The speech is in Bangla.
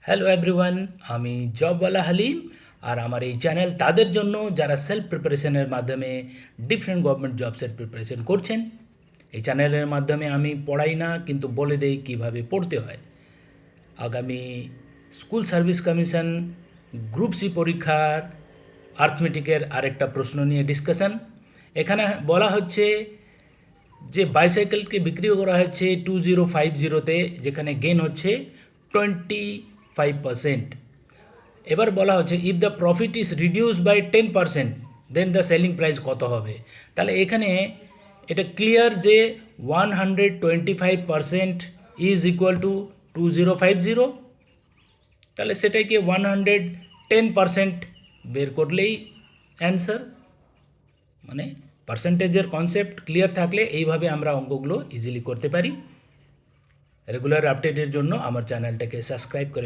হ্যালো এভরিওয়ান, আমি জবওয়ালা হালিম। আর আমার এই চ্যানেল তাদের জন্য যারা সেলফ প্রিপারেশনের মাধ্যমে ডিফারেন্ট গভর্নমেন্ট জবসের প্রিপারেশন করছেন। এই চ্যানেলের মাধ্যমে আমি পড়াই না, কিন্তু বলে দেই কীভাবে পড়তে হয়। আগামী school service commission group C পরীক্ষার আর্থমেটিকের আরেকটা প্রশ্ন নিয়ে ডিসকাশন। এখানে বলা হচ্ছে যে বাইসাইকেলকে বিক্রি করা হচ্ছে 2050-তে, যেখানে গেন হচ্ছে 25%। এবার বলা হচ্ছে if the profit is reduce by 10%, then the selling price কত হবে। তাহলে এখানে এটা ক্লিয়ার যে 125% ইজ ইকুয়াল টু 2050। তাহলে সেটাকে 110% বের করলেই অ্যান্সার। মানে পার্সেন্টেজের কনসেপ্ট ক্লিয়ার থাকলে এইভাবে আমরা অঙ্কগুলো ইজিলি করতে পারি। রেগুলার আপডেটের জন্য আমার চ্যানেলটাকে সাবস্ক্রাইব করে